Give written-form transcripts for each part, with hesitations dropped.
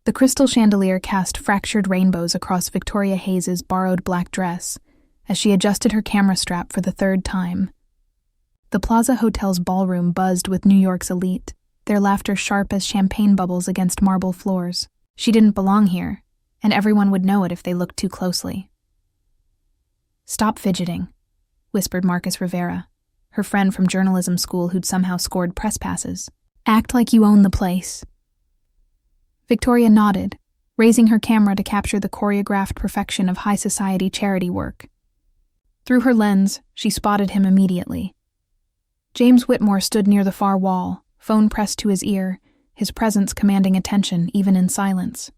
The crystal chandelier cast fractured rainbows across Victoria Hayes's borrowed black dress as she adjusted her camera strap for the third time. The Plaza Hotel's ballroom buzzed with New York's elite, their laughter sharp as champagne bubbles against marble floors. She didn't belong here, and everyone would know it if they looked too closely. "Stop fidgeting," whispered Marcus Rivera, her friend from journalism school who'd somehow scored press passes. "Act like you own the place." Victoria nodded, raising her camera to capture the choreographed perfection of high society charity work. Through her lens, she spotted him immediately. James Whitmore stood near the far wall, phone pressed to his ear, his presence commanding attention even in silence.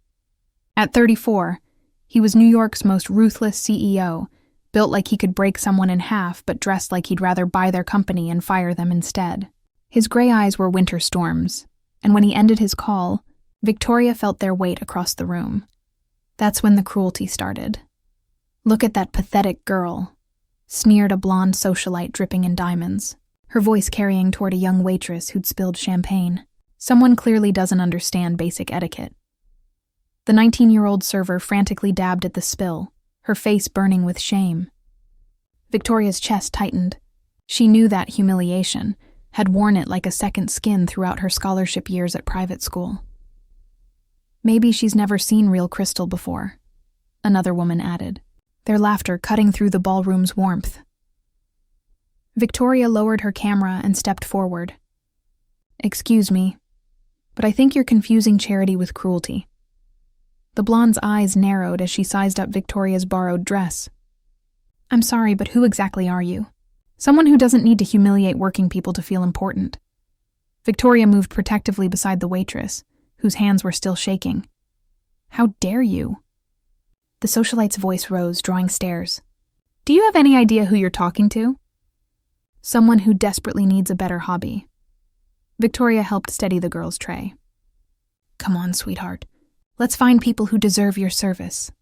At 34, he was New York's most ruthless CEO, built like he could break someone in half but dressed like he'd rather buy their company and fire them instead. His gray eyes were winter storms, and when he ended his call, Victoria felt their weight across the room. That's when the cruelty started. "Look at that pathetic girl," sneered a blonde socialite dripping in diamonds, her voice carrying toward a young waitress who'd spilled champagne. Someone clearly doesn't understand basic etiquette. The 19-year-old server frantically dabbed at the spill, her face burning with shame. Victoria's chest tightened. She knew that humiliation, had worn it like a second skin throughout her scholarship years at private school. "Maybe she's never seen real crystal before," another woman added, their laughter cutting through the ballroom's warmth. Victoria lowered her camera and stepped forward. "Excuse me, but I think you're confusing charity with cruelty." The blonde's eyes narrowed as she sized up Victoria's borrowed dress. "I'm sorry, but who exactly are you? Someone who doesn't need to humiliate working people to feel important." Victoria moved protectively beside the waitress, whose hands were still shaking. "How dare you?" The socialite's voice rose, drawing stares. "Do you have any idea who you're talking to?" "Someone who desperately needs a better hobby." Victoria helped steady the girl's tray. "Come on, sweetheart. Let's find people who deserve your service."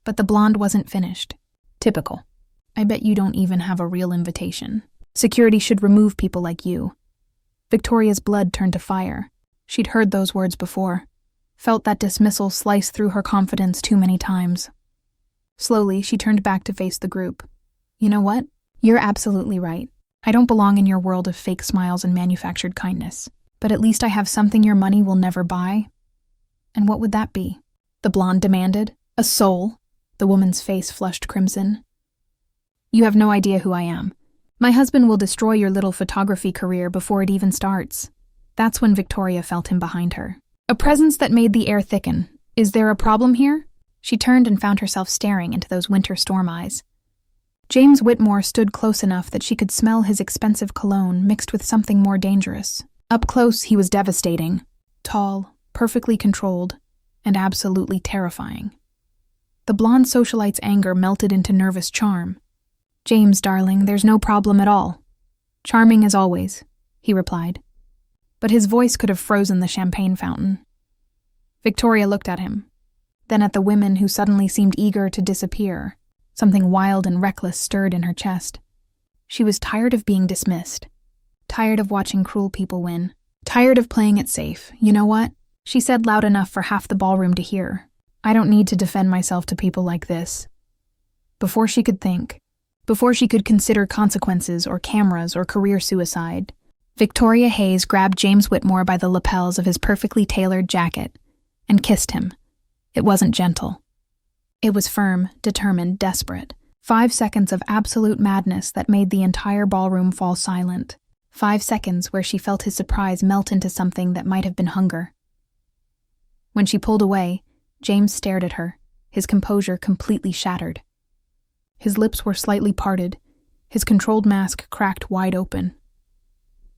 But the blonde wasn't finished. "Typical. I bet you don't even have a real invitation. Security should remove people like you." Victoria's blood turned to fire. She'd heard those words before, felt that dismissal slice through her confidence too many times. Slowly, she turned back to face the group. "You know what? You're absolutely right. I don't belong in your world of fake smiles and manufactured kindness. But at least I have something your money will never buy." "And what would that be?" the blonde demanded. "A soul." The woman's face flushed crimson. "You have no idea who I am. My husband will destroy your little photography career before it even starts." That's when Victoria felt him behind her. A presence that made the air thicken. "Is there a problem here?" She turned and found herself staring into those winter storm eyes. James Whitmore stood close enough that she could smell his expensive cologne mixed with something more dangerous. Up close, he was devastating. Tall, perfectly controlled, and absolutely terrifying. The blonde socialite's anger melted into nervous charm. "James, darling, there's no problem at all. Charming as always," he replied. But his voice could have frozen the champagne fountain. Victoria looked at him, then at the women who suddenly seemed eager to disappear. Something wild and reckless stirred in her chest. She was tired of being dismissed, tired of watching cruel people win, tired of playing it safe. "You know what?" she said loud enough for half the ballroom to hear. "I don't need to defend myself to people like this." Before she could think, before she could consider consequences or cameras or career suicide, Victoria Hayes grabbed James Whitmore by the lapels of his perfectly tailored jacket and kissed him. It wasn't gentle. It was firm, determined, desperate. 5 seconds of absolute madness that made the entire ballroom fall silent. 5 seconds where she felt his surprise melt into something that might have been hunger. When she pulled away, James stared at her, his composure completely shattered. His lips were slightly parted, his controlled mask cracked wide open.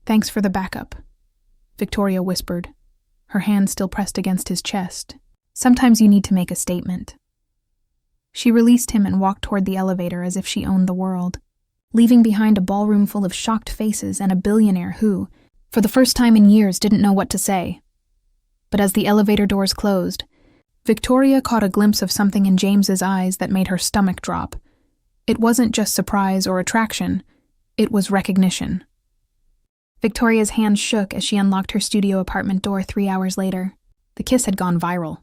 "Thanks for the backup," Victoria whispered, her hand still pressed against his chest. "Sometimes you need to make a statement." She released him and walked toward the elevator as if she owned the world, leaving behind a ballroom full of shocked faces and a billionaire who, for the first time in years, didn't know what to say. But as the elevator doors closed, Victoria caught a glimpse of something in James's eyes that made her stomach drop. It wasn't just surprise or attraction, it was recognition. Victoria's hand shook as she unlocked her studio apartment door 3 hours later. The kiss had gone viral.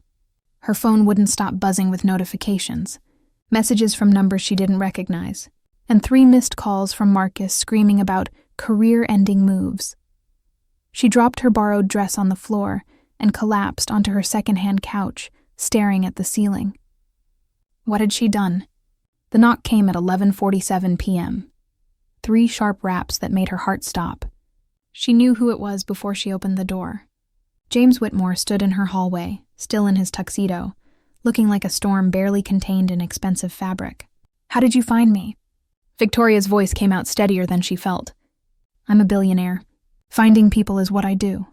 Her phone wouldn't stop buzzing with notifications, messages from numbers she didn't recognize, and 3 missed calls from Marcus screaming about career-ending moves. She dropped her borrowed dress on the floor and collapsed onto her second-hand couch, staring at the ceiling. What had she done? The knock came at 11:47 p.m. 3 sharp raps that made her heart stop. She knew who it was before she opened the door. James Whitmore stood in her hallway, still in his tuxedo, looking like a storm barely contained in expensive fabric. "How did you find me?" Victoria's voice came out steadier than she felt. "I'm a billionaire. Finding people is what I do."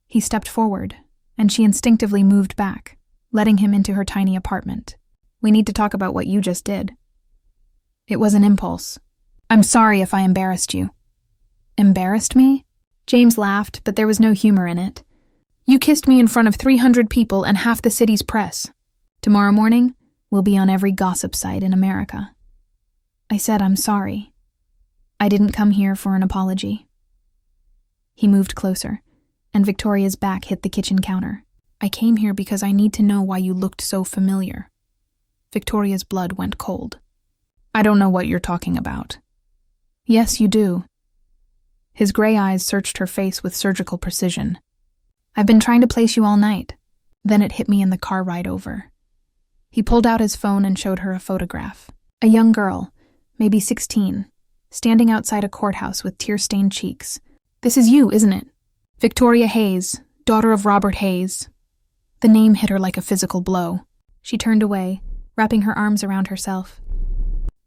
He stepped forward, and she instinctively moved back, letting him into her tiny apartment. "We need to talk about what you just did." "It was an impulse. I'm sorry if I embarrassed you." "Embarrassed me?" James laughed, but there was no humor in it. "You kissed me in front of 300 people and half the city's press. Tomorrow morning, we'll be on every gossip site in America." I said I'm sorry. I didn't come here for an apology. He moved closer, and Victoria's back hit the kitchen counter. "I came here because I need to know why you looked so familiar." Victoria's blood went cold. "I don't know what you're talking about." "Yes, you do." His gray eyes searched her face with surgical precision. "I've been trying to place you all night. Then it hit me in the car ride over." He pulled out his phone and showed her a photograph. A young girl, maybe 16, standing outside a courthouse with tear-stained cheeks. "This is you, isn't it? Victoria Hayes, daughter of Robert Hayes." The name hit her like a physical blow. She turned away, wrapping her arms around herself.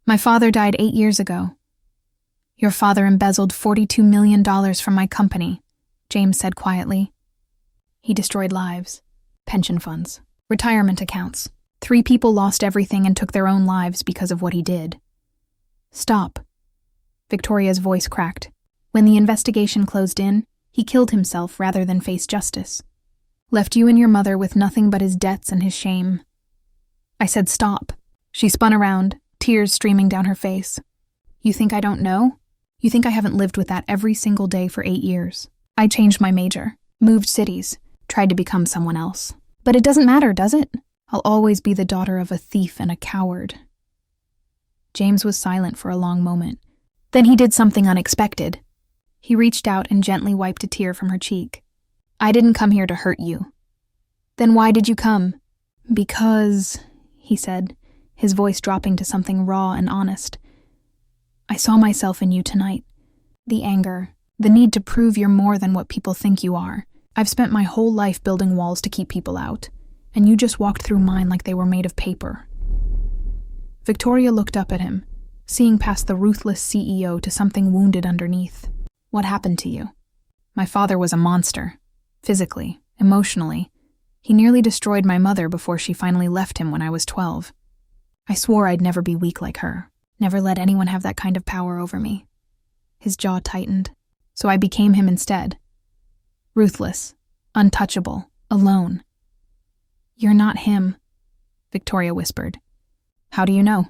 "My father died 8 years ago." "Your father embezzled $42 million from my company," James said quietly. "He destroyed lives, pension funds, retirement accounts. 3 people lost everything and took their own lives because of what he did." "Stop." Victoria's voice cracked. "When the investigation closed in, he killed himself rather than face justice. Left you and your mother with nothing but his debts and his shame." I said stop. She spun around, tears streaming down her face. "You think I don't know? You think I haven't lived with that every single day for 8 years? I changed my major, moved cities, tried to become someone else. But it doesn't matter, does it? I'll always be the daughter of a thief and a coward." James was silent for a long moment. Then he did something unexpected. He reached out and gently wiped a tear from her cheek. "I didn't come here to hurt you." "Then why did you come?" "Because," he said, his voice dropping to something raw and honest. "I saw myself in you tonight. The anger, the need to prove you're more than what people think you are. I've spent my whole life building walls to keep people out, and you just walked through mine like they were made of paper." Victoria looked up at him, seeing past the ruthless CEO to something wounded underneath. "What happened to you?" "My father was a monster. Physically, emotionally. He nearly destroyed my mother before she finally left him when I was 12. I swore I'd never be weak like her, never let anyone have that kind of power over me." His jaw tightened. "So I became him instead. Ruthless, untouchable, alone." "You're not him," Victoria whispered. "How do you know?"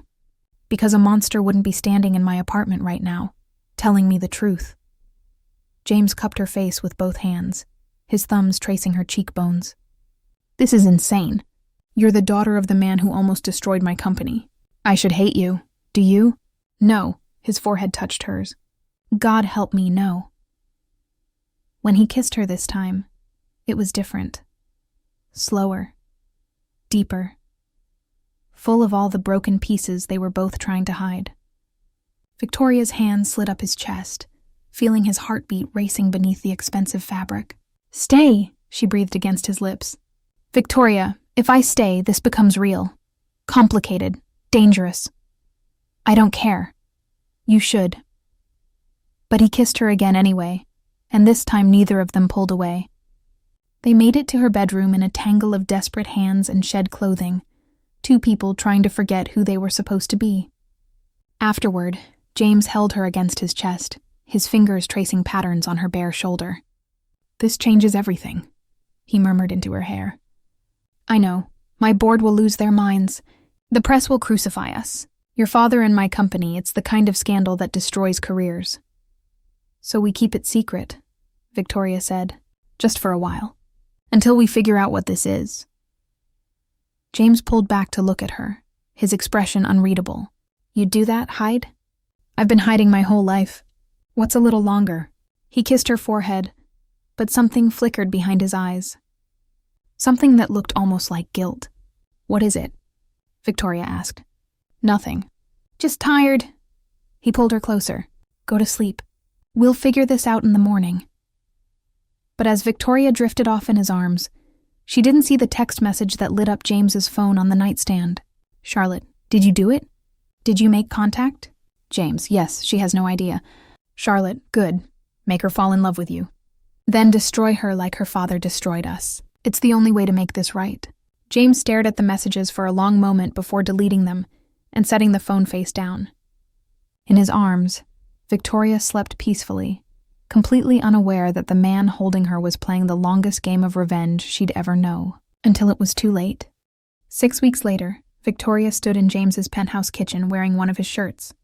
"Because a monster wouldn't be standing in my apartment right now, telling me the truth." James cupped her face with both hands, his thumbs tracing her cheekbones. "This is insane. You're the daughter of the man who almost destroyed my company. I should hate you. Do you?" "No." His forehead touched hers. "God help me, no." When he kissed her this time, it was different. Slower. Deeper. Full of all the broken pieces they were both trying to hide. Victoria's hand slid up his chest, feeling his heartbeat racing beneath the expensive fabric. "Stay," she breathed against his lips. "Victoria, if I stay, this becomes real. Complicated. Dangerous. I don't care. You should." But he kissed her again anyway, and this time neither of them pulled away. They made it to her bedroom in a tangle of desperate hands and shed clothing, 2 people trying to forget who they were supposed to be. Afterward, James held her against his chest, his fingers tracing patterns on her bare shoulder. "This changes everything," he murmured into her hair. "I know. My board will lose their minds. The press will crucify us. Your father and my company, it's the kind of scandal that destroys careers." "So we keep it secret," Victoria said, "just for a while. Until we figure out what this is." James pulled back to look at her, his expression unreadable. "You'd do that, hide?" "I've been hiding my whole life." "What's a little longer?" He kissed her forehead, but something flickered behind his eyes. Something that looked almost like guilt. "What is it?" Victoria asked. "Nothing. Just tired." He pulled her closer. "Go to sleep. We'll figure this out in the morning." But as Victoria drifted off in his arms, she didn't see the text message that lit up James's phone on the nightstand. "Charlotte, did you do it? Did you make contact?" James, "Yes, she has no idea." "Charlotte, good. Make her fall in love with you. Then destroy her like her father destroyed us. It's the only way to make this right." James stared at the messages for a long moment before deleting them and setting the phone face down. In his arms, Victoria slept peacefully, completely unaware that the man holding her was playing the longest game of revenge she'd ever know, until it was too late. 6 weeks later, Victoria stood in James's penthouse kitchen wearing one of his shirts,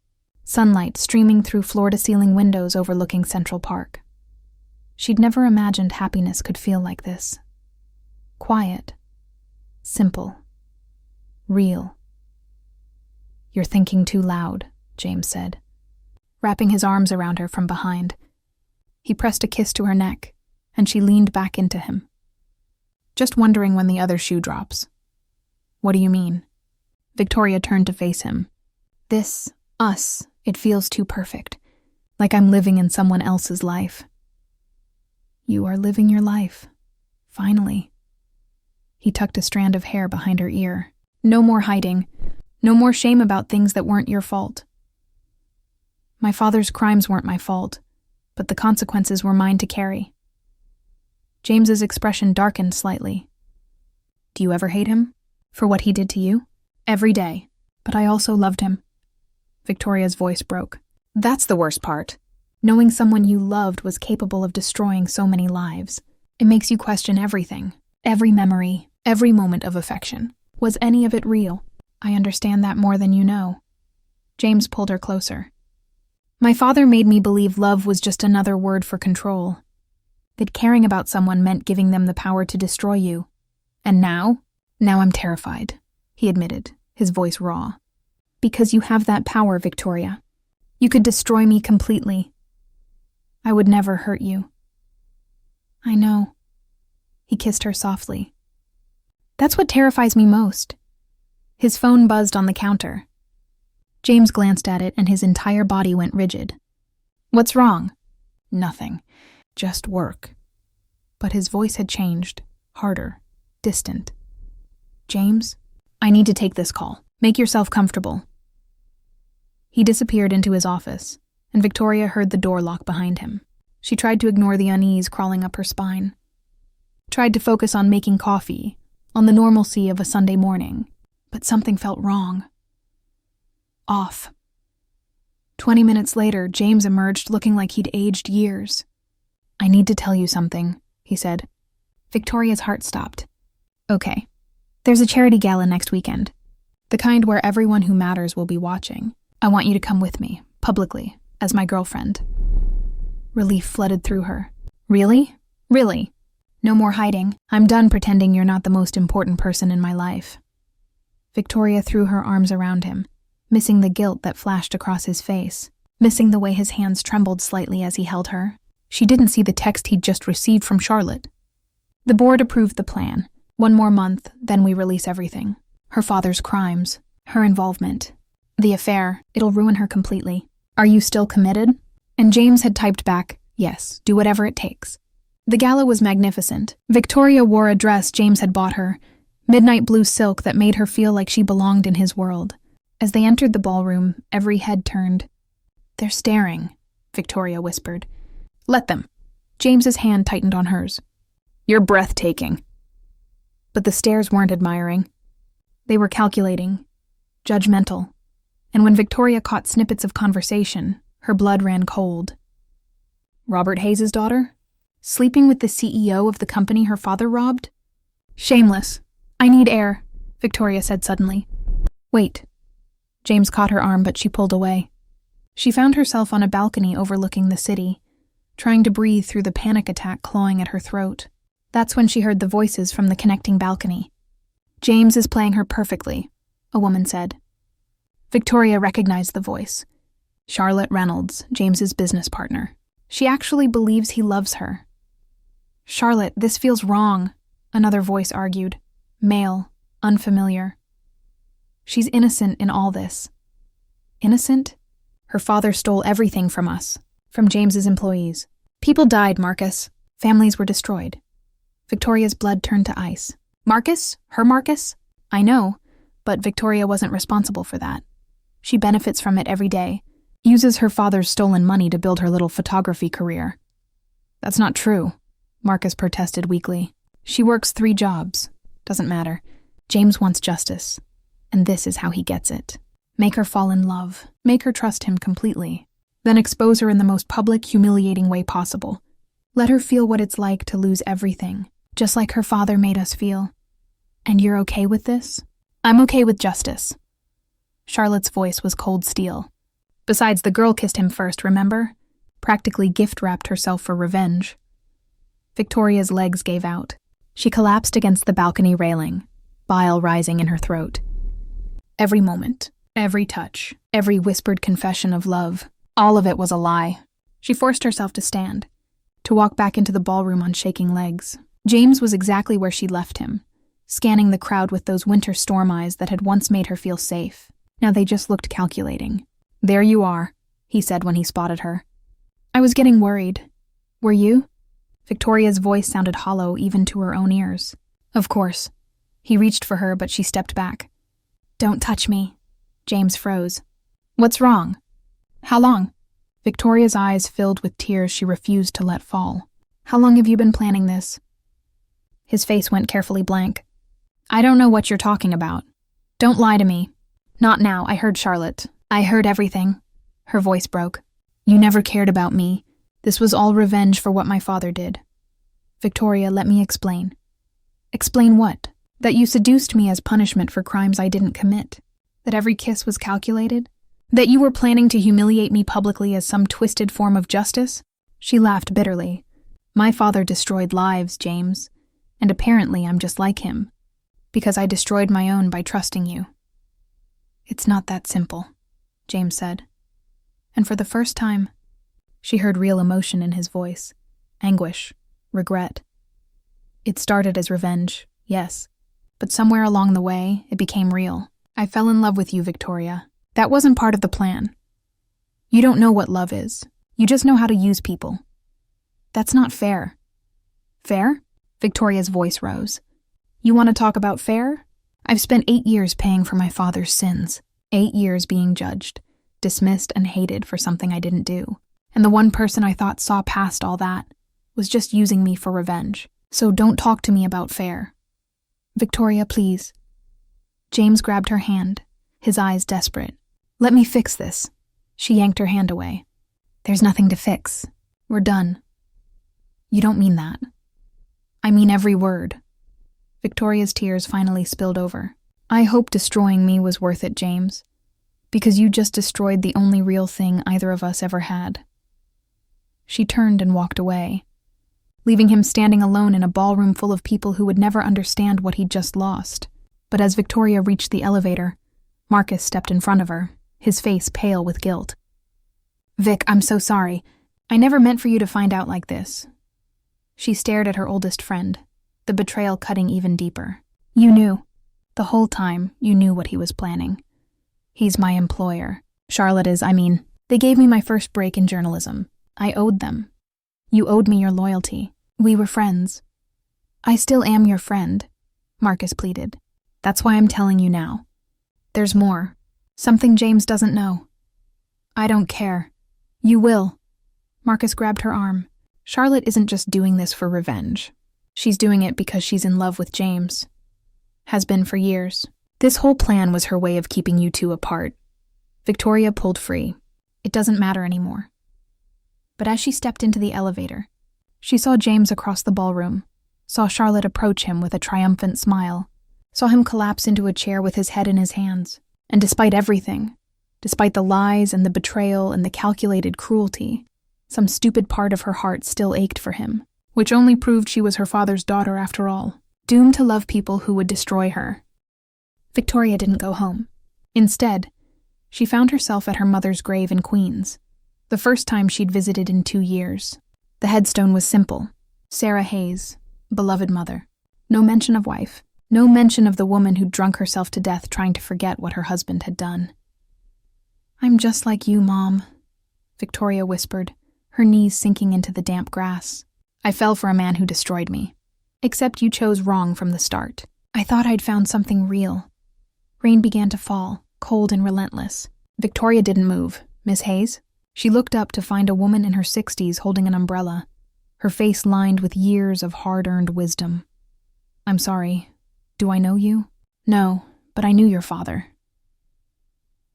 sunlight streaming through floor-to-ceiling windows overlooking Central Park. She'd never imagined happiness could feel like this. Quiet, simple, real. "You're thinking too loud," James said, wrapping his arms around her from behind. He pressed a kiss to her neck, and she leaned back into him. "Just wondering when the other shoe drops." "What do you mean?" Victoria turned to face him. "This, us, it feels too perfect. Like I'm living in someone else's life." "You are living your life. Finally." He tucked a strand of hair behind her ear. "No more hiding. No more shame about things that weren't your fault. My father's crimes weren't my fault, but the consequences were mine to carry." James's expression darkened slightly. "Do you ever hate him? For what he did to you?" "Every day. But I also loved him." Victoria's voice broke. "That's the worst part. Knowing someone you loved was capable of destroying so many lives. It makes you question everything. Every memory, every moment of affection. Was any of it real?" "I understand that more than you know." James pulled her closer. "My father made me believe love was just another word for control. That caring about someone meant giving them the power to destroy you. And now I'm terrified," he admitted, his voice raw. "Because you have that power, Victoria. You could destroy me completely. I would never hurt you." "I know." He kissed her softly. "That's what terrifies me most." His phone buzzed on the counter. James glanced at it and his entire body went rigid. "What's wrong?" "Nothing. Just work." But his voice had changed, harder, distant. "James, I need to take this call. Make yourself comfortable." He disappeared into his office, and Victoria heard the door lock behind him. She tried to ignore the unease crawling up her spine. Tried to focus on making coffee, on the normalcy of a Sunday morning, but something felt wrong. Off. 20 minutes later, James emerged looking like he'd aged years. "I need to tell you something," he said. Victoria's heart stopped. "Okay. There's a charity gala next weekend. The kind where everyone who matters will be watching. I want you to come with me, publicly, as my girlfriend." Relief flooded through her. "Really? Really? No more hiding. I'm done pretending you're not the most important person in my life." Victoria threw her arms around him, missing the guilt that flashed across his face, missing the way his hands trembled slightly as he held her. She didn't see the text he'd just received from Charlotte. "The board approved the plan. 1 more month, then we release everything. Her father's crimes, her involvement. The affair, it'll ruin her completely. Are you still committed?" And James had typed back, "Yes, do whatever it takes." The gala was magnificent. Victoria wore a dress James had bought her, midnight blue silk that made her feel like she belonged in his world. As they entered the ballroom, every head turned. "They're staring," Victoria whispered. "Let them." James's hand tightened on hers. "You're breathtaking." But the stares weren't admiring. They were calculating, judgmental, and when Victoria caught snippets of conversation, her blood ran cold. Robert Hayes' daughter? Sleeping with the CEO of the company her father robbed? "Shameless. I need air," Victoria said suddenly. "Wait." James caught her arm, but she pulled away. She found herself on a balcony overlooking the city, trying to breathe through the panic attack clawing at her throat. That's when she heard the voices from the connecting balcony. James is playing her perfectly, a woman said. Victoria recognized the voice. Charlotte Reynolds, James's business partner. She actually believes he loves her. Charlotte, this feels wrong, another voice argued. Male, unfamiliar. She's innocent in all this. Innocent? Her father stole everything from us, from James's employees. People died, Marcus. Families were destroyed. Victoria's blood turned to ice. Marcus? Her Marcus? I know, but Victoria wasn't responsible for that. She benefits from it every day, uses her father's stolen money to build her little photography career. That's not true, Marcus protested weakly. She works 3 jobs. Doesn't matter. James wants justice, and this is how he gets it. Make her fall in love. Make her trust him completely. Then expose her in the most public, humiliating way possible. Let her feel what it's like to lose everything, just like her father made us feel. And you're okay with this? I'm okay with justice. Charlotte's voice was cold steel. Besides, the girl kissed him first, remember? Practically gift-wrapped herself for revenge. Victoria's legs gave out. She collapsed against the balcony railing, bile rising in her throat. Every moment, every touch, every whispered confession of love, all of it was a lie. She forced herself to stand, to walk back into the ballroom on shaking legs. James was exactly where she left him, scanning the crowd with those winter storm eyes that had once made her feel safe. Now they just looked calculating. There you are, he said when he spotted her. I was getting worried. Were you? Victoria's voice sounded hollow even to her own ears. Of course. He reached for her, but she stepped back. Don't touch me. James froze. What's wrong? How long? Victoria's eyes filled with tears she refused to let fall. How long have you been planning this? His face went carefully blank. I don't know what you're talking about. Don't lie to me. Not now, I heard Charlotte. I heard everything. Her voice broke. You never cared about me. This was all revenge for what my father did. Victoria, let me explain. Explain what? That you seduced me as punishment for crimes I didn't commit. That every kiss was calculated? That you were planning to humiliate me publicly as some twisted form of justice? She laughed bitterly. My father destroyed lives, James. And apparently I'm just like him. Because I destroyed my own by trusting you. It's not that simple, James said. And for the first time, she heard real emotion in his voice. Anguish. Regret. It started as revenge, yes. But somewhere along the way, it became real. I fell in love with you, Victoria. That wasn't part of the plan. You don't know what love is. You just know how to use people. That's not fair. Fair? Victoria's voice rose. You want to talk about fair? I've spent 8 years paying for my father's sins. 8 years being judged, dismissed and hated for something I didn't do. And the one person I thought saw past all that was just using me for revenge. So don't talk to me about fair. Victoria, please. James grabbed her hand, his eyes desperate. Let me fix this. She yanked her hand away. There's nothing to fix. We're done. You don't mean that. I mean every word. Victoria's tears finally spilled over. I hope destroying me was worth it, James. Because you just destroyed the only real thing either of us ever had. She turned and walked away, leaving him standing alone in a ballroom full of people who would never understand what he'd just lost. But as Victoria reached the elevator, Marcus stepped in front of her, his face pale with guilt. Vic, I'm so sorry. I never meant for you to find out like this. She stared at her oldest friend, the betrayal cutting even deeper. You knew. The whole time, you knew what he was planning. He's my employer. Charlotte is, they gave me my first break in journalism. I owed them. You owed me your loyalty. We were friends. I still am your friend, Marcus pleaded. That's why I'm telling you now. There's more. Something James doesn't know. I don't care. You will. Marcus grabbed her arm. Charlotte isn't just doing this for revenge. She's doing it because she's in love with James. Has been for years. This whole plan was her way of keeping you two apart. Victoria pulled free. It doesn't matter anymore. But as she stepped into the elevator, she saw James across the ballroom, saw Charlotte approach him with a triumphant smile, saw him collapse into a chair with his head in his hands. And despite everything, despite the lies and the betrayal and the calculated cruelty, some stupid part of her heart still ached for him, which only proved she was her father's daughter after all, doomed to love people who would destroy her, Victoria didn't go home. Instead, she found herself at her mother's grave in Queens, the first time she'd visited in 2 years. The headstone was simple. Sarah Hayes, beloved mother. No mention of wife. No mention of the woman who'd drunk herself to death trying to forget what her husband had done. "I'm just like you, Mom," Victoria whispered, her knees sinking into the damp grass. "I fell for a man who destroyed me. Except you chose wrong from the start. I thought I'd found something real." Rain began to fall, cold and relentless. Victoria didn't move. "Miss Hayes?" She looked up to find a woman in her 60s holding an umbrella, her face lined with years of hard-earned wisdom. "I'm sorry. Do I know you?" "No, but I knew your father."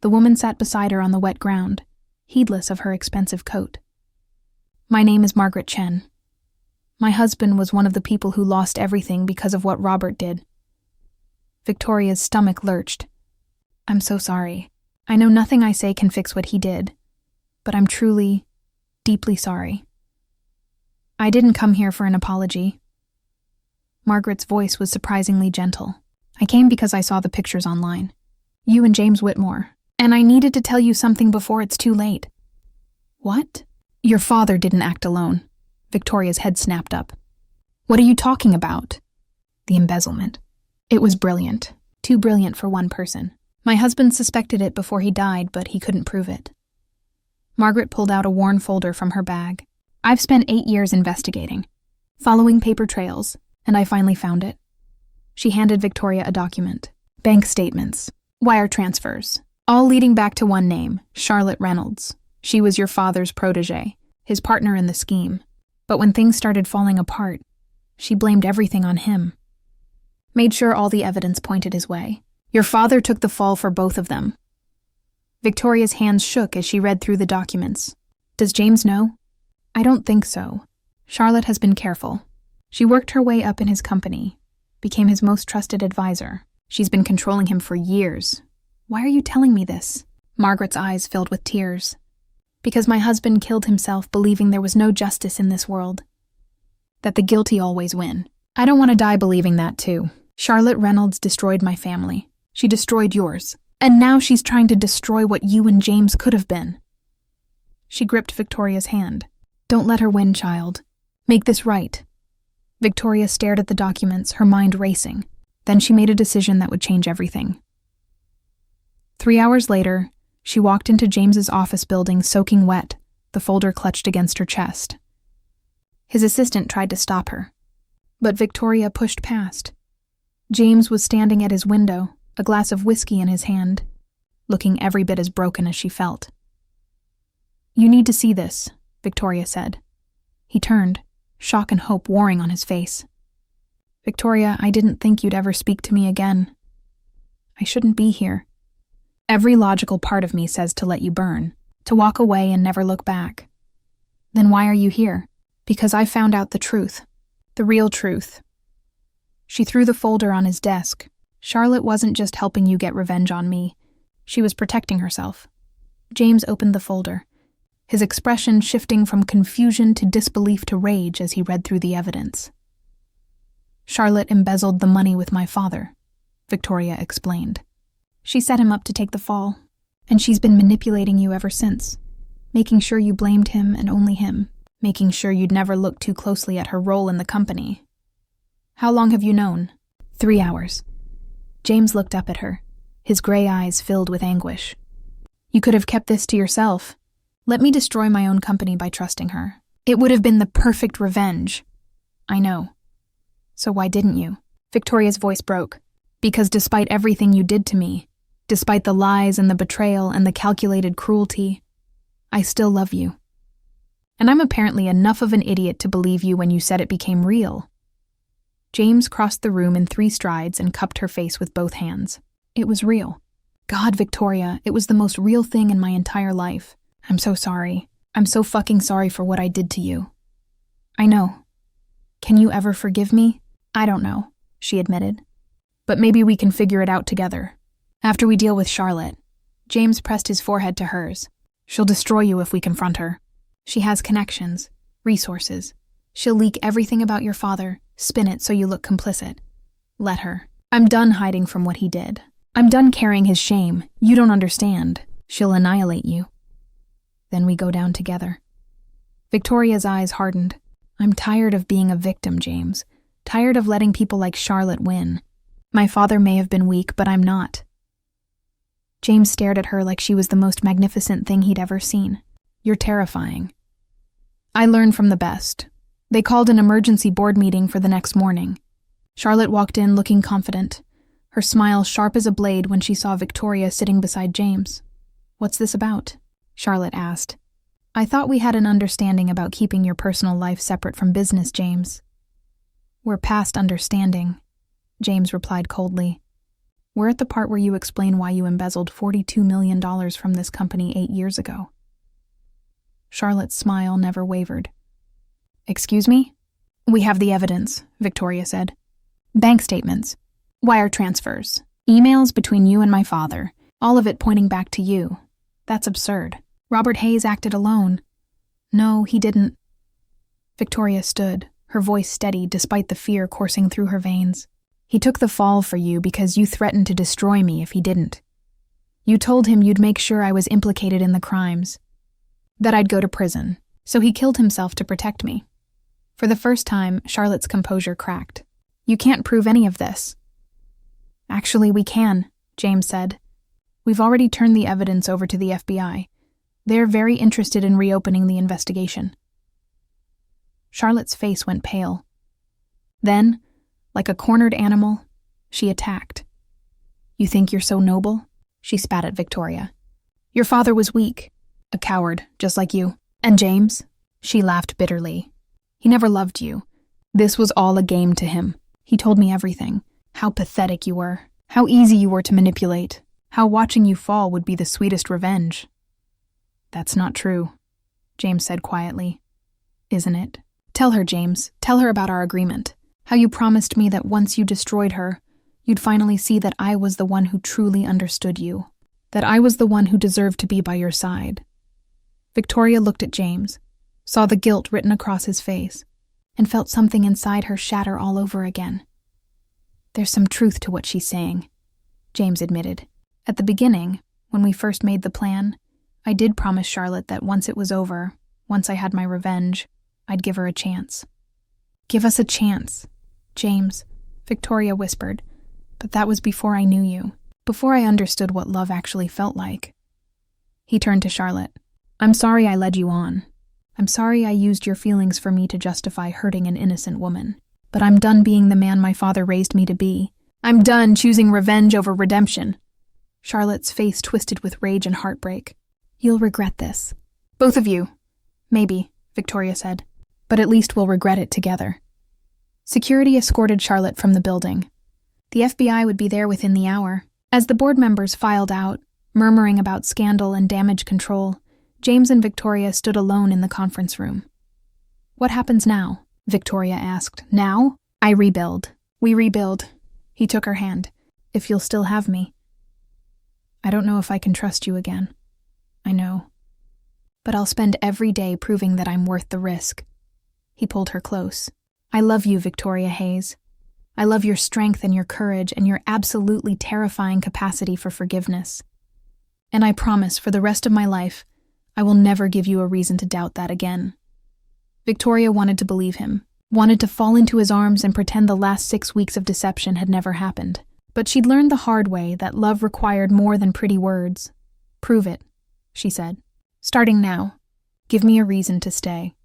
The woman sat beside her on the wet ground, heedless of her expensive coat. "My name is Margaret Chen. My husband was one of the people who lost everything because of what Robert did." Victoria's stomach lurched. "I'm so sorry. I know nothing I say can fix what he did, but I'm truly, deeply sorry. I didn't come here for an apology." Margaret's voice was surprisingly gentle. "I came because I saw the pictures online. You and James Whitmore. And I needed to tell you something before it's too late." "What?" "Your father didn't act alone." Victoria's head snapped up. "What are you talking about?" "The embezzlement. It was brilliant. Too brilliant for one person. My husband suspected it before he died, but he couldn't prove it." Margaret pulled out a worn folder from her bag. "I've spent 8 years investigating, following paper trails, and I finally found it." She handed Victoria a document. "Bank statements, wire transfers, all leading back to one name, Charlotte Reynolds. She was your father's protege, his partner in the scheme. But when things started falling apart, she blamed everything on him. Made sure all the evidence pointed his way. Your father took the fall for both of them." Victoria's hands shook as she read through the documents. "Does James know?" "I don't think so. Charlotte has been careful. She worked her way up in his company, became his most trusted advisor. She's been controlling him for years. Why are you telling me this?" Margaret's eyes filled with tears. "Because my husband killed himself believing there was no justice in this world. That the guilty always win. I don't want to die believing that too. Charlotte Reynolds destroyed my family. She destroyed yours. And now she's trying to destroy what you and James could have been." She gripped Victoria's hand. "Don't let her win, child. Make this right." Victoria stared at the documents, her mind racing. Then she made a decision that would change everything. 3 hours later, she walked into James's office building soaking wet, the folder clutched against her chest. His assistant tried to stop her, but Victoria pushed past. James was standing at his window, a glass of whiskey in his hand, looking every bit as broken as she felt. "You need to see this," Victoria said. He turned, shock and hope warring on his face. "Victoria, I didn't think you'd ever speak to me again. I shouldn't be here. Every logical part of me says to let you burn, to walk away and never look back. Then why are you here?" "Because I found out the truth. The real truth." She threw the folder on his desk. "Charlotte wasn't just helping you get revenge on me. She was protecting herself." James opened the folder, his expression shifting from confusion to disbelief to rage as he read through the evidence. "Charlotte embezzled the money with my father," Victoria explained. "She set him up to take the fall, and she's been manipulating you ever since, making sure you blamed him and only him, making sure you'd never look too closely at her role in the company." "How long have you known?" 3 hours. James looked up at her, his gray eyes filled with anguish. "You could have kept this to yourself. Let me destroy my own company by trusting her. It would have been the perfect revenge." "I know. So why didn't you?" Victoria's voice broke. "Because despite everything you did to me, despite the lies and the betrayal and the calculated cruelty, I still love you. And I'm apparently enough of an idiot to believe you when you said it became real." James crossed the room in 3 strides and cupped her face with both hands. "It was real. God, Victoria, it was the most real thing in my entire life. I'm so sorry. I'm so fucking sorry for what I did to you." "I know. Can you ever forgive me?" "I don't know," she admitted. "But maybe we can figure it out together. After we deal with Charlotte." James pressed his forehead to hers. "She'll destroy you if we confront her. She has connections, resources. She'll leak everything about your father, spin it so you look complicit. Let her. I'm done hiding from what he did. I'm done carrying his shame. You don't understand. She'll annihilate you. Then we go down together. Victoria's eyes hardened. I'm tired of being a victim, James. Tired of letting people like Charlotte win. My father may have been weak, but I'm not. James stared at her like she was the most magnificent thing he'd ever seen. You're terrifying. I learned from the best. They called an emergency board meeting for the next morning. Charlotte walked in looking confident, her smile sharp as a blade when she saw Victoria sitting beside James. What's this about? Charlotte asked. I thought we had an understanding about keeping your personal life separate from business, James. We're past understanding, James replied coldly. We're at the part where you explain why you embezzled $42 million from this company 8 years ago. Charlotte's smile never wavered. Excuse me? We have the evidence, Victoria said. Bank statements, wire transfers, emails between you and my father, all of it pointing back to you. That's absurd. Robert Hayes acted alone. No, he didn't. Victoria stood, her voice steady despite the fear coursing through her veins. He took the fall for you because you threatened to destroy me if he didn't. You told him you'd make sure I was implicated in the crimes, that I'd go to prison, so he killed himself to protect me. For the first time, Charlotte's composure cracked. You can't prove any of this. Actually, we can, James said. We've already turned the evidence over to the FBI. They're very interested in reopening the investigation. Charlotte's face went pale. Then, like a cornered animal, she attacked. You think you're so noble? She spat at Victoria. Your father was weak, a coward, just like you. And James? She laughed bitterly. He never loved you. This was all a game to him. He told me everything. How pathetic you were. How easy you were to manipulate. How watching you fall would be the sweetest revenge. That's not true, James said quietly. Isn't it? Tell her, James. Tell her about our agreement. How you promised me that once you destroyed her, you'd finally see that I was the one who truly understood you. That I was the one who deserved to be by your side. Victoria looked at James, saw the guilt written across his face, and felt something inside her shatter all over again. There's some truth to what she's saying, James admitted. At the beginning, when we first made the plan, I did promise Charlotte that once it was over, once I had my revenge, I'd give her a chance. Give us a chance, James, Victoria whispered, but that was before I knew you, before I understood what love actually felt like. He turned to Charlotte. I'm sorry I led you on. I'm sorry I used your feelings for me to justify hurting an innocent woman. But I'm done being the man my father raised me to be. I'm done choosing revenge over redemption. Charlotte's face twisted with rage and heartbreak. You'll regret this. Both of you. Maybe, Victoria said. But at least we'll regret it together. Security escorted Charlotte from the building. The FBI would be there within the hour. As the board members filed out, murmuring about scandal and damage control, James and Victoria stood alone in the conference room. What happens now? Victoria asked. Now? I rebuild. We rebuild. He took her hand. If you'll still have me. I don't know if I can trust you again. I know. But I'll spend every day proving that I'm worth the risk. He pulled her close. I love you, Victoria Hayes. I love your strength and your courage and your absolutely terrifying capacity for forgiveness. And I promise for the rest of my life, I will never give you a reason to doubt that again. Victoria wanted to believe him, wanted to fall into his arms and pretend the last 6 weeks of deception had never happened. But she'd learned the hard way that love required more than pretty words. Prove it, she said. Starting now, give me a reason to stay.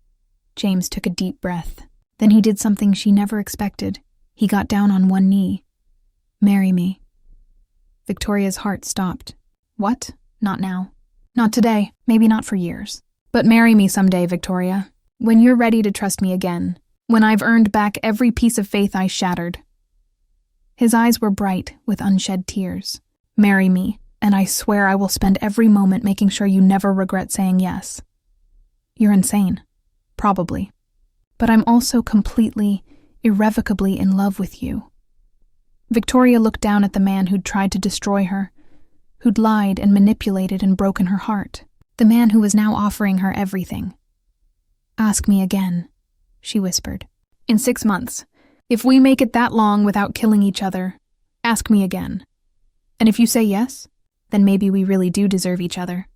James took a deep breath. Then he did something she never expected. He got down on one knee. Marry me. Victoria's heart stopped. What? Not now. Not today. Maybe not for years. But marry me someday, Victoria. When you're ready to trust me again. When I've earned back every piece of faith I shattered. His eyes were bright with unshed tears. Marry me, and I swear I will spend every moment making sure you never regret saying yes. You're insane. Probably. But I'm also completely, irrevocably in love with you. Victoria looked down at the man who'd tried to destroy her, who'd lied and manipulated and broken her heart, the man who was now offering her everything. Ask me again, she whispered. In 6 months. If we make it that long without killing each other, ask me again. And if you say yes, then maybe we really do deserve each other.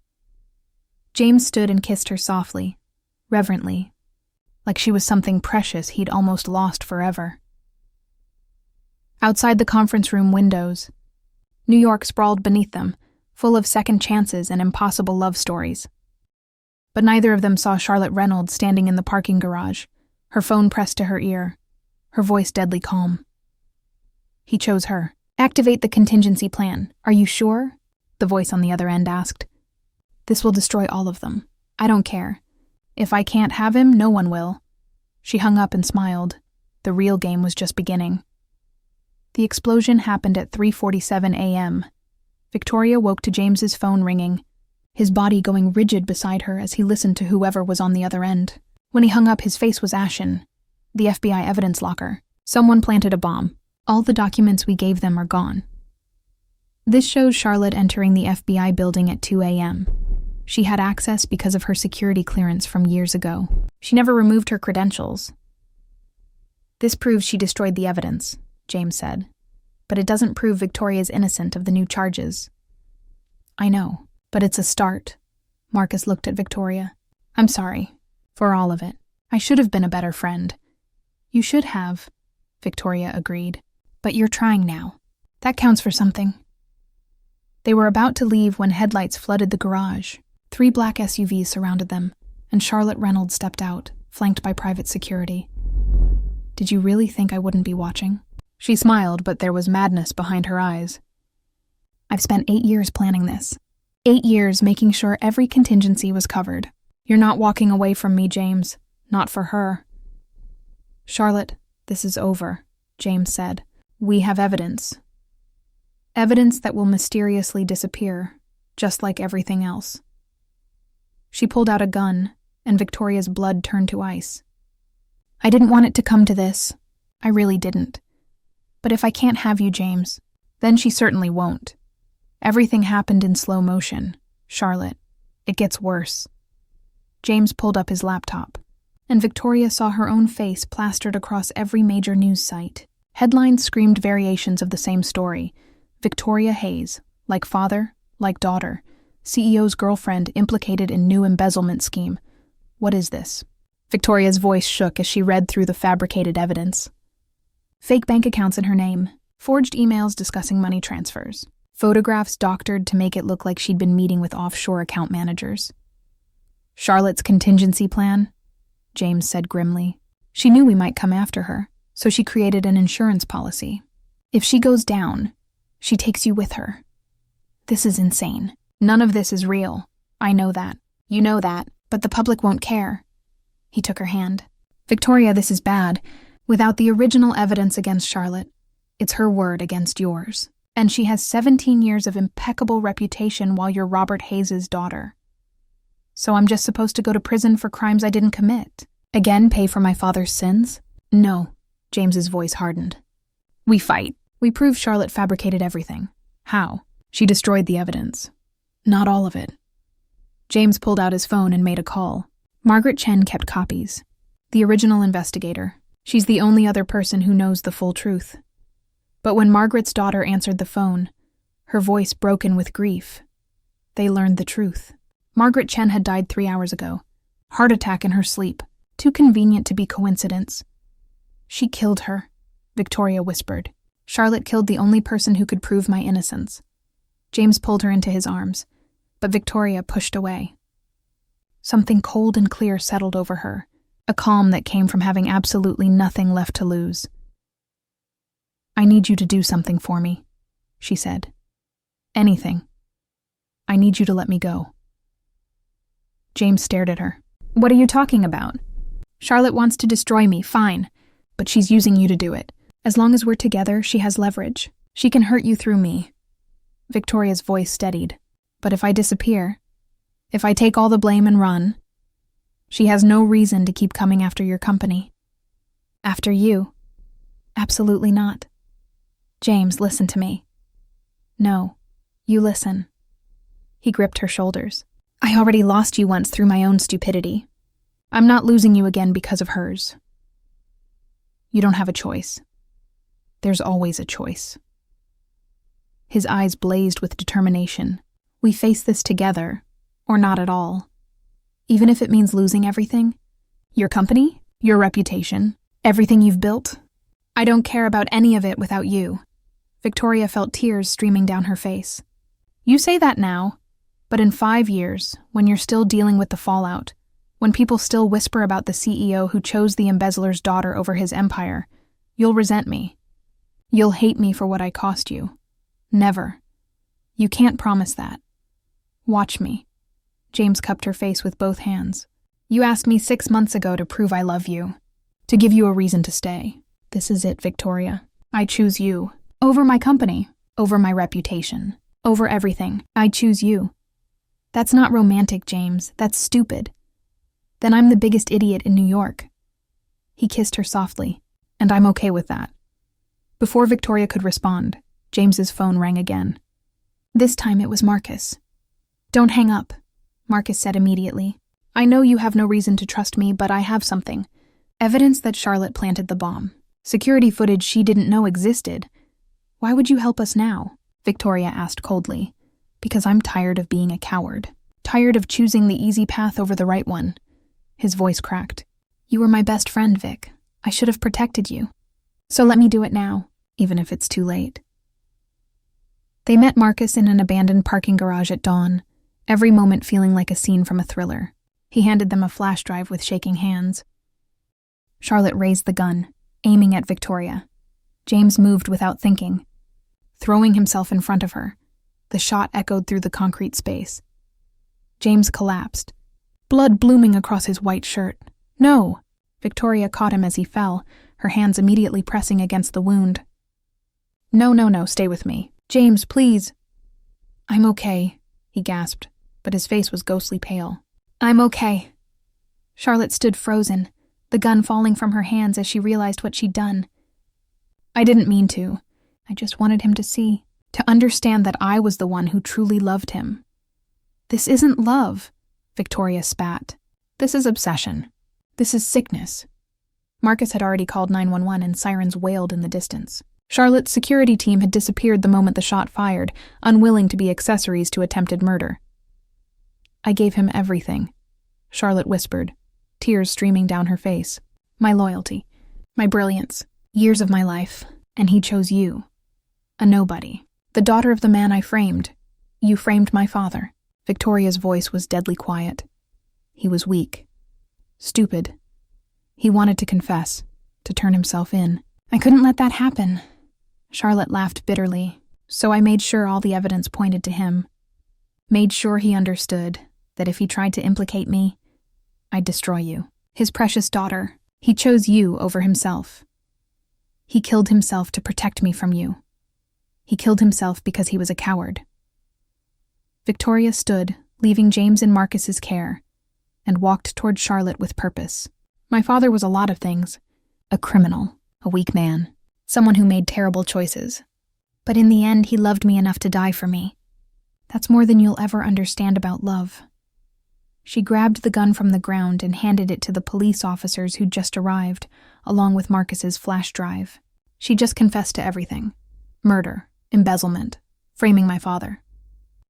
James stood and kissed her softly, reverently, like she was something precious he'd almost lost forever. Outside the conference room windows, New York sprawled beneath them, full of second chances and impossible love stories. But neither of them saw Charlotte Reynolds standing in the parking garage, her phone pressed to her ear, her voice deadly calm. He chose her. "Activate the contingency plan. Are you sure?" the voice on the other end asked. "This will destroy all of them. I don't care. If I can't have him, no one will." She hung up and smiled. The real game was just beginning. The explosion happened at 3:47 a.m. Victoria woke to James's phone ringing, his body going rigid beside her as he listened to whoever was on the other end. When he hung up, his face was ashen. "The FBI evidence locker. Someone planted a bomb. All the documents we gave them are gone." This shows Charlotte entering the FBI building at 2 a.m. She had access because of her security clearance from years ago. She never removed her credentials. "This proves she destroyed the evidence," James said. "But it doesn't prove Victoria's innocent of the new charges." "I know, but it's a start." Marcus looked at Victoria. "I'm sorry. For all of it. I should have been a better friend." "You should have," Victoria agreed. "But you're trying now. That counts for something." They were about to leave when headlights flooded the garage. 3 black SUVs surrounded them, and Charlotte Reynolds stepped out, flanked by private security. "Did you really think I wouldn't be watching?" She smiled, but there was madness behind her eyes. "I've spent 8 years planning this. 8 years making sure every contingency was covered. You're not walking away from me, James. Not for her." "Charlotte, this is over," James said. "We have evidence. Evidence that will mysteriously disappear, just like everything else." She pulled out a gun, and Victoria's blood turned to ice. "I didn't want it to come to this. I really didn't. But if I can't have you, James, then she certainly won't. Everything happened in slow motion. Charlotte, it gets worse." James pulled up his laptop, and Victoria saw her own face plastered across every major news site. Headlines screamed variations of the same story. Victoria Hayes, like father, like daughter, CEO's girlfriend implicated in new embezzlement scheme. What is this? Victoria's voice shook as she read through the fabricated evidence. Fake bank accounts in her name, forged emails discussing money transfers, photographs doctored to make it look like she'd been meeting with offshore account managers. "Charlotte's contingency plan?" James said grimly. "She knew we might come after her, so she created an insurance policy. If she goes down, she takes you with her. This is insane. None of this is real. I know that. You know that, but the public won't care." He took her hand. "Victoria, this is bad. Without the original evidence against Charlotte, it's her word against yours. And she has 17 years of impeccable reputation while you're Robert Hayes' daughter. So I'm just supposed to go to prison for crimes I didn't commit? Again, pay for my father's sins? No." James's voice hardened. "We fight. We prove Charlotte fabricated everything." "How?" "She destroyed the evidence." "Not all of it." James pulled out his phone and made a call. Margaret Chen kept copies. The original investigator. She's the only other person who knows the full truth. But when Margaret's daughter answered the phone, her voice broken with grief, they learned the truth. Margaret Chen had died 3 hours ago. Heart attack in her sleep. Too convenient to be coincidence. "She killed her," Victoria whispered. "Charlotte killed the only person who could prove my innocence." James pulled her into his arms, but Victoria pushed away. Something cold and clear settled over her, a calm that came from having absolutely nothing left to lose. "I need you to do something for me," she said. "Anything. I need you to let me go." James stared at her. "What are you talking about? Charlotte wants to destroy me, fine, but she's using you to do it. As long as we're together, she has leverage. She can hurt you through me." Victoria's voice steadied. "But if I disappear, if I take all the blame and run, she has no reason to keep coming after your company." "After you? Absolutely not. James, listen to me." "No, you listen." He gripped her shoulders. "I already lost you once through my own stupidity. I'm not losing you again because of hers. You don't have a choice. There's always a choice." His eyes blazed with determination. "We face this together, or not at all. Even if it means losing everything. Your company, your reputation, everything you've built. I don't care about any of it without you." Victoria felt tears streaming down her face. "You say that now, but in 5 years, when you're still dealing with the fallout, when people still whisper about the CEO who chose the embezzler's daughter over his empire, you'll resent me. You'll hate me for what I cost you. Never. You can't promise that. Watch me." James cupped her face with both hands. "You asked me 6 months ago to prove I love you, to give you a reason to stay. This is it, Victoria. I choose you. Over my company, over my reputation, over everything. I choose you. That's not romantic, James. That's stupid. Then I'm the biggest idiot in New York." He kissed her softly, "And I'm okay with that." Before Victoria could respond, James's phone rang again. This time it was Marcus. "Don't hang up," Marcus said immediately. "I know you have no reason to trust me, but I have something. Evidence that Charlotte planted the bomb. Security footage she didn't know existed. Why would you help us now?" Victoria asked coldly. "Because I'm tired of being a coward. Tired of choosing the easy path over the right one." His voice cracked. "You were my best friend, Vic. I should have protected you. So let me do it now, even if it's too late." They met Marcus in an abandoned parking garage at dawn, every moment feeling like a scene from a thriller. He handed them a flash drive with shaking hands. Charlotte raised the gun, aiming at Victoria. James moved without thinking, throwing himself in front of her. The shot echoed through the concrete space. James collapsed, blood blooming across his white shirt. "No!" Victoria caught him as he fell, her hands immediately pressing against the wound. No, stay with me. James, please." "I'm okay," he gasped, but his face was ghostly pale. "I'm okay." Charlotte stood frozen, the gun falling from her hands as she realized what she'd done. "I didn't mean to. I just wanted him to see, to understand that I was the one who truly loved him." "This isn't love," Victoria spat. "This is obsession. This is sickness." Marcus had already called 911 and sirens wailed in the distance. Charlotte's security team had disappeared the moment the shot fired, unwilling to be accessories to attempted murder. "I gave him everything," Charlotte whispered, tears streaming down her face. "My loyalty, my brilliance, years of my life, and he chose you. A nobody. The daughter of the man I framed. You framed my father." Victoria's voice was deadly quiet. He was weak. Stupid. He wanted to confess, to turn himself in. "I couldn't let that happen." Charlotte laughed bitterly, so I made sure all the evidence pointed to him. Made sure he understood that if he tried to implicate me, I'd destroy you. His precious daughter. He chose you over himself. He killed himself to protect me from you. He killed himself because he was a coward. Victoria stood, leaving James in Marcus's care, and walked toward Charlotte with purpose. "My father was a lot of things. A criminal, a weak man, someone who made terrible choices. But in the end, he loved me enough to die for me. That's more than you'll ever understand about love." She grabbed the gun from the ground and handed it to the police officers who'd just arrived, along with Marcus's flash drive. She just confessed to everything. Murder, embezzlement, framing my father.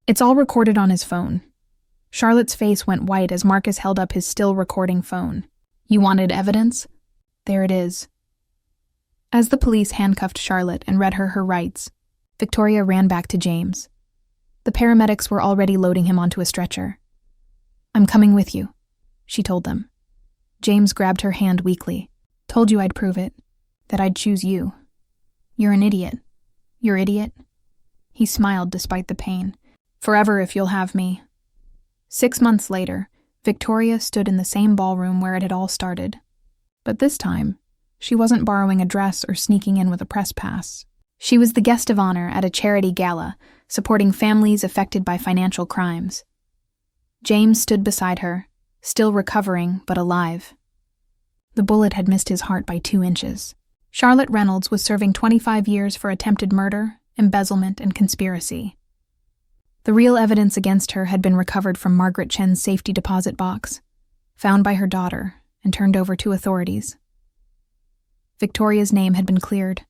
It's all recorded on his phone. Charlotte's face went white as Marcus held up his still recording phone. "You wanted evidence? There it is." As the police handcuffed Charlotte and read her rights, Victoria ran back to James. The paramedics were already loading him onto a stretcher. "I'm coming with you," she told them. James grabbed her hand weakly. "Told you I'd prove it, that I'd choose you. You're an idiot. You're idiot." He smiled despite the pain. "Forever if you'll have me." 6 months later, Victoria stood in the same ballroom where it had all started. But this time, she wasn't borrowing a dress or sneaking in with a press pass. She was the guest of honor at a charity gala, supporting families affected by financial crimes. James stood beside her, still recovering but alive. The bullet had missed his heart by 2 inches. Charlotte Reynolds was serving 25 years for attempted murder, embezzlement, and conspiracy. The real evidence against her had been recovered from Margaret Chen's safety deposit box, found by her daughter, and turned over to authorities. Victoria's name had been cleared.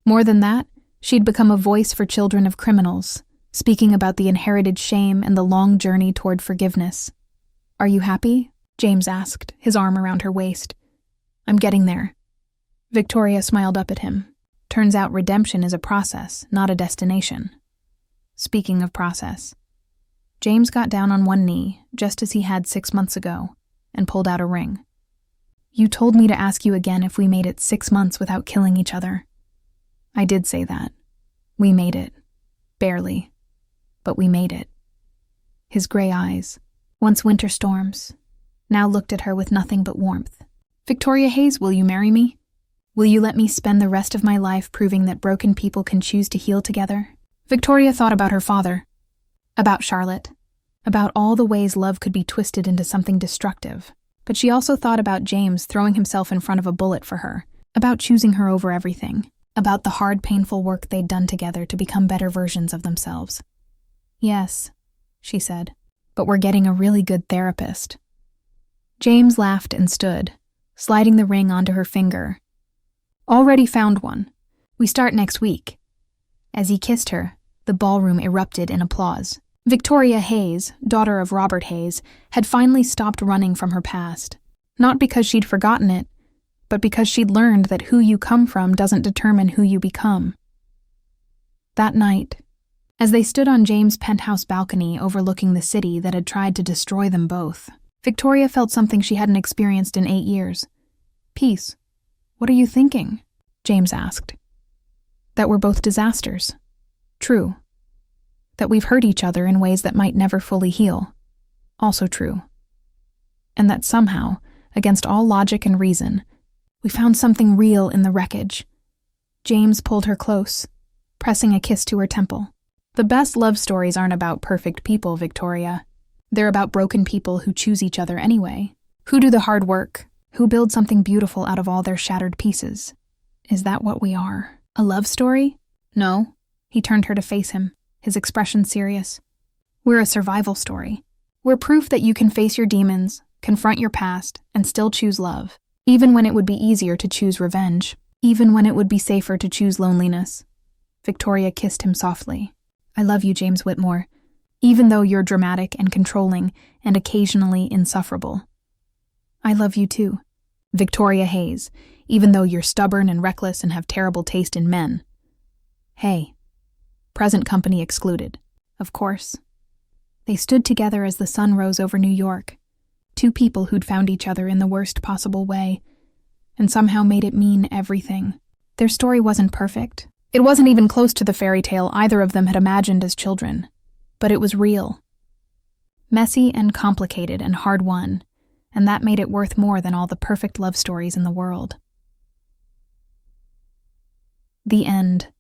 More than that, She'd become a voice for children of criminals, speaking about the inherited shame and the long journey toward forgiveness. "Are you happy?" James asked, his arm around her waist. "I'm getting there." Victoria smiled up at him. Turns out redemption is a process, not a destination. Speaking of process, James got down on one knee, just as he had 6 months ago, and pulled out a ring. "You told me to ask you again if we made it 6 months without killing each other." "I did say that. We made it. Barely. But we made it." His gray eyes, once winter storms, now looked at her with nothing but warmth. "Victoria Hayes, will you marry me? Will you let me spend the rest of my life proving that broken people can choose to heal together?" Victoria thought about her father, about Charlotte, about all the ways love could be twisted into something destructive. But she also thought about James throwing himself in front of a bullet for her, about choosing her over everything, about the hard, painful work they'd done together to become better versions of themselves. "Yes," she said, "but we're getting a really good therapist." James laughed and stood, sliding the ring onto her finger. "Already found one. We start next week." As he kissed her, the ballroom erupted in applause. Victoria Hayes, daughter of Robert Hayes, had finally stopped running from her past. Not because she'd forgotten it, but because she'd learned that who you come from doesn't determine who you become. That night, as they stood on James' penthouse balcony overlooking the city that had tried to destroy them both, Victoria felt something she hadn't experienced in 8 years. "Peace. What are you thinking?" James asked. "That we're both disasters. True. That we've hurt each other in ways that might never fully heal. Also true. And that somehow, against all logic and reason, we found something real in the wreckage." James pulled her close, pressing a kiss to her temple. "The best love stories aren't about perfect people, Victoria. They're about broken people who choose each other anyway, who do the hard work, who build something beautiful out of all their shattered pieces. Is that what we are? A love story? No." He turned her to face him, his expression serious. "We're a survival story. We're proof that you can face your demons, confront your past, and still choose love, even when it would be easier to choose revenge, even when it would be safer to choose loneliness." Victoria kissed him softly. "I love you, James Whitmore, even though you're dramatic and controlling and occasionally insufferable." "I love you too, Victoria Hayes, even though you're stubborn and reckless and have terrible taste in men." "Hey." Present company excluded, of course. They stood together as the sun rose over New York, two people who'd found each other in the worst possible way, and somehow made it mean everything. Their story wasn't perfect. It wasn't even close to the fairy tale either of them had imagined as children. But it was real. Messy and complicated and hard-won, and that made it worth more than all the perfect love stories in the world. The end.